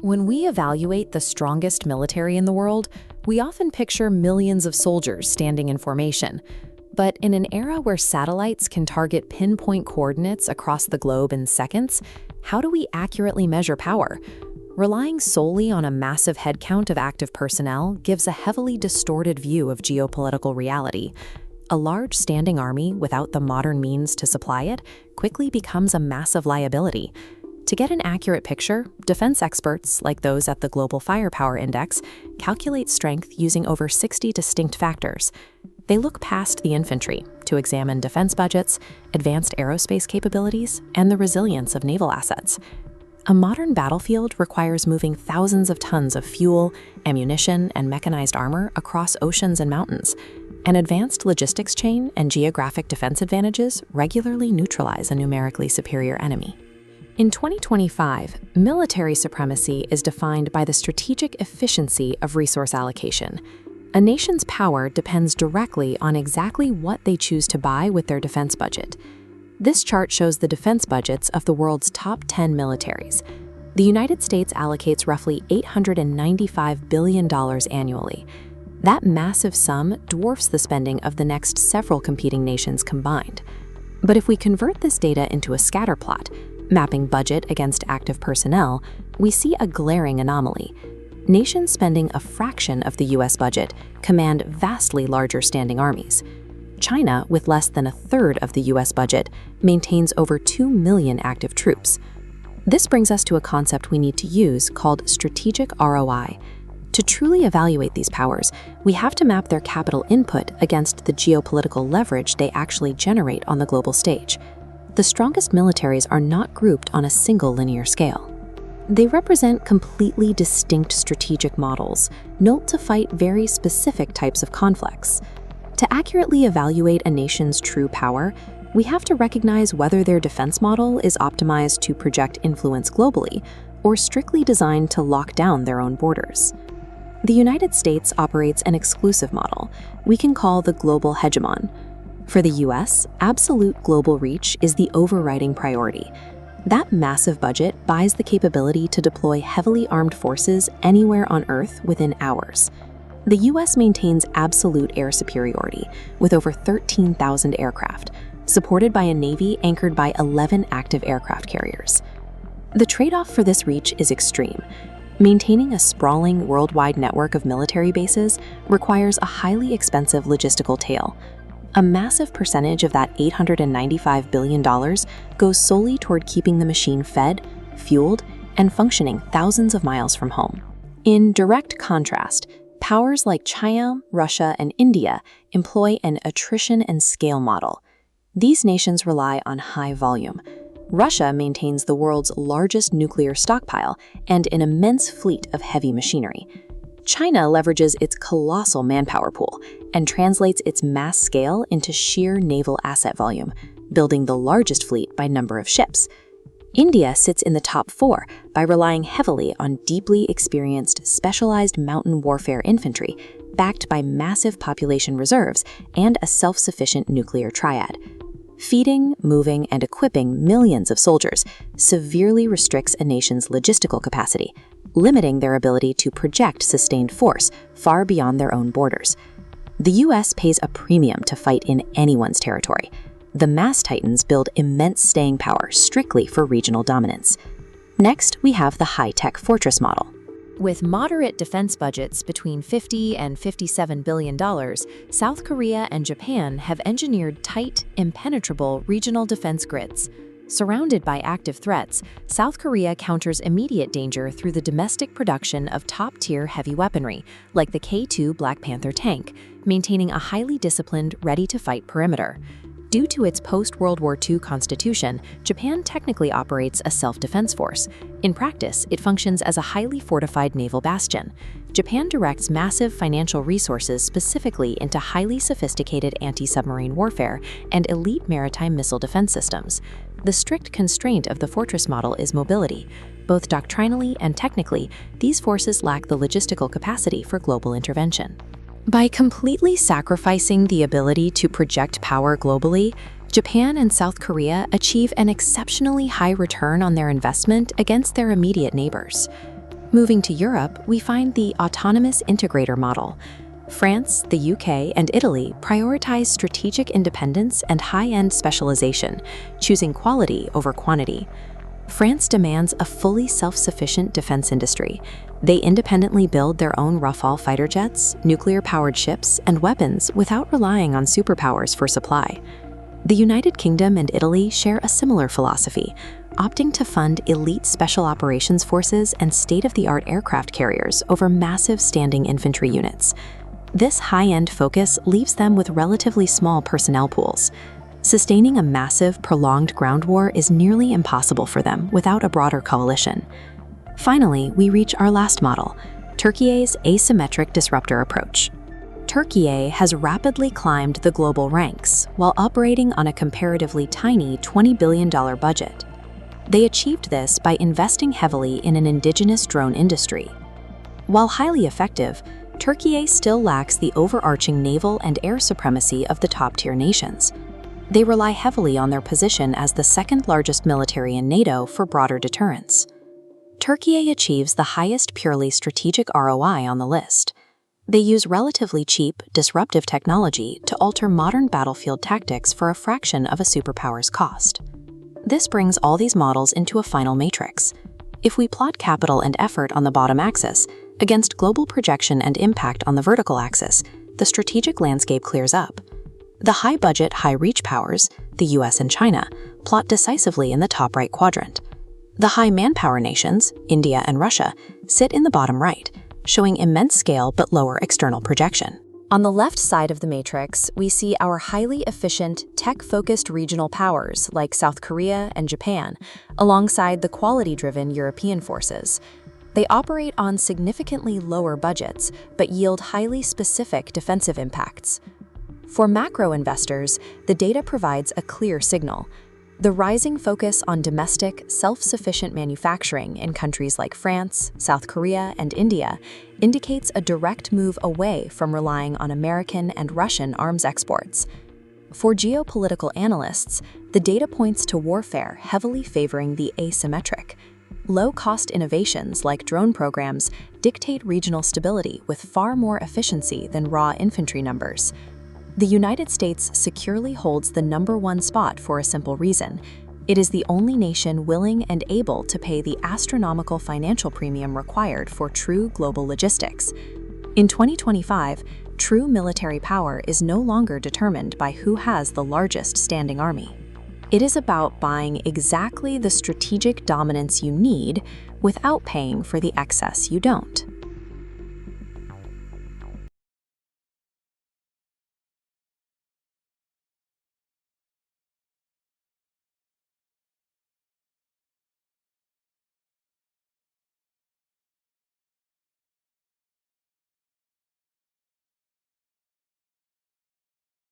When we evaluate the strongest military in the world, we often picture millions of soldiers standing in formation. But in an era where satellites can target pinpoint coordinates across the globe in seconds, how do we accurately measure power? Relying solely on a massive headcount of active personnel gives a heavily distorted view of geopolitical reality. A large standing army without the modern means to supply it quickly becomes a massive liability. To get an accurate picture, defense experts, like those at the Global Firepower Index, calculate strength using over 60 distinct factors. They look past the infantry to examine defense budgets, advanced aerospace capabilities, and the resilience of naval assets. A modern battlefield requires moving thousands of tons of fuel, ammunition, and mechanized armor across oceans and mountains. An advanced logistics chain and geographic defense advantages regularly neutralize a numerically superior enemy. In 2025, military supremacy is defined by the strategic efficiency of resource allocation. A nation's power depends directly on exactly what they choose to buy with their defense budget. This chart shows the defense budgets of the world's top 10 militaries. The United States allocates roughly $895 billion annually. That massive sum dwarfs the spending of the next several competing nations combined. But if we convert this data into a scatter plot, mapping budget against active personnel, we see a glaring anomaly. Nations spending a fraction of the US budget command vastly larger standing armies. China, with less than a third of the US budget, maintains over 2 million active troops. This brings us to a concept we need to use called strategic ROI. To truly evaluate these powers, we have to map their capital input against the geopolitical leverage they actually generate on the global stage. The strongest militaries are not grouped on a single linear scale. They represent completely distinct strategic models, built to fight very specific types of conflicts. To accurately evaluate a nation's true power, we have to recognize whether their defense model is optimized to project influence globally or strictly designed to lock down their own borders. The United States operates an exclusive model we can call the global hegemon. For the US, absolute global reach is the overriding priority. That massive budget buys the capability to deploy heavily armed forces anywhere on Earth within hours. The US maintains absolute air superiority with over 13,000 aircraft, supported by a Navy anchored by 11 active aircraft carriers. The trade-off for this reach is extreme. Maintaining a sprawling worldwide network of military bases requires a highly expensive logistical tail. A massive percentage of that $895 billion goes solely toward keeping the machine fed, fueled, and functioning thousands of miles from home. In direct contrast, powers like China, Russia, and India employ an attrition and scale model. These nations rely on high volume. Russia maintains the world's largest nuclear stockpile and an immense fleet of heavy machinery. China leverages its colossal manpower pool and translates its mass scale into sheer naval asset volume, building the largest fleet by number of ships. India sits in the top 4 by relying heavily on deeply experienced, specialized mountain warfare infantry, backed by massive population reserves and a self-sufficient nuclear triad. Feeding, moving, and equipping millions of soldiers severely restricts a nation's logistical capacity, limiting their ability to project sustained force far beyond their own borders. The US pays a premium to fight in anyone's territory. The mass titans build immense staying power strictly for regional dominance. Next, we have the high-tech fortress model. With moderate defense budgets between $50 and $57 billion, South Korea and Japan have engineered tight, impenetrable regional defense grids. Surrounded by active threats, South Korea counters immediate danger through the domestic production of top-tier heavy weaponry, like the K-2 Black Panther tank, maintaining a highly disciplined, ready-to-fight perimeter. Due to its post-World War II constitution, Japan technically operates a self-defense force. In practice, it functions as a highly fortified naval bastion. Japan directs massive financial resources specifically into highly sophisticated anti-submarine warfare and elite maritime missile defense systems. The strict constraint of the fortress model is mobility. Both doctrinally and technically, these forces lack the logistical capacity for global intervention. By completely sacrificing the ability to project power globally, Japan and South Korea achieve an exceptionally high return on their investment against their immediate neighbors. Moving to Europe, we find the autonomous integrator model. France, the UK, and Italy prioritize strategic independence and high-end specialization, choosing quality over quantity. France demands a fully self-sufficient defense industry. They independently build their own Rafale fighter jets, nuclear-powered ships, and weapons without relying on superpowers for supply. The United Kingdom and Italy share a similar philosophy, opting to fund elite special operations forces and state-of-the-art aircraft carriers over massive standing infantry units. This high-end focus leaves them with relatively small personnel pools. Sustaining a massive, prolonged ground war is nearly impossible for them without a broader coalition. Finally, we reach our last model, Turkey's asymmetric disruptor approach. Turkey has rapidly climbed the global ranks while operating on a comparatively tiny $20 billion budget. They achieved this by investing heavily in an indigenous drone industry. While highly effective, Turkey still lacks the overarching naval and air supremacy of the top-tier nations. They rely heavily on their position as the second-largest military in NATO for broader deterrence. Turkey achieves the highest purely strategic ROI on the list. They use relatively cheap, disruptive technology to alter modern battlefield tactics for a fraction of a superpower's cost. This brings all these models into a final matrix. If we plot capital and effort on the bottom axis against global projection and impact on the vertical axis, the strategic landscape clears up. The high-budget, high-reach powers, the US and China, plot decisively in the top right quadrant. The high-manpower nations, India and Russia, sit in the bottom right, showing immense scale but lower external projection. On the left side of the matrix, we see our highly efficient, tech-focused regional powers like South Korea and Japan, alongside the quality-driven European forces. They operate on significantly lower budgets, but yield highly specific defensive impacts. For macro investors, the data provides a clear signal. The rising focus on domestic, self-sufficient manufacturing in countries like France, South Korea, and India indicates a direct move away from relying on American and Russian arms exports. For geopolitical analysts, the data points to warfare heavily favoring the asymmetric. Low-cost innovations like drone programs dictate regional stability with far more efficiency than raw infantry numbers. The United States securely holds the #1 spot for a simple reason. It is the only nation willing and able to pay the astronomical financial premium required for true global logistics. In 2025, true military power is no longer determined by who has the largest standing army. It is about buying exactly the strategic dominance you need without paying for the excess you don't.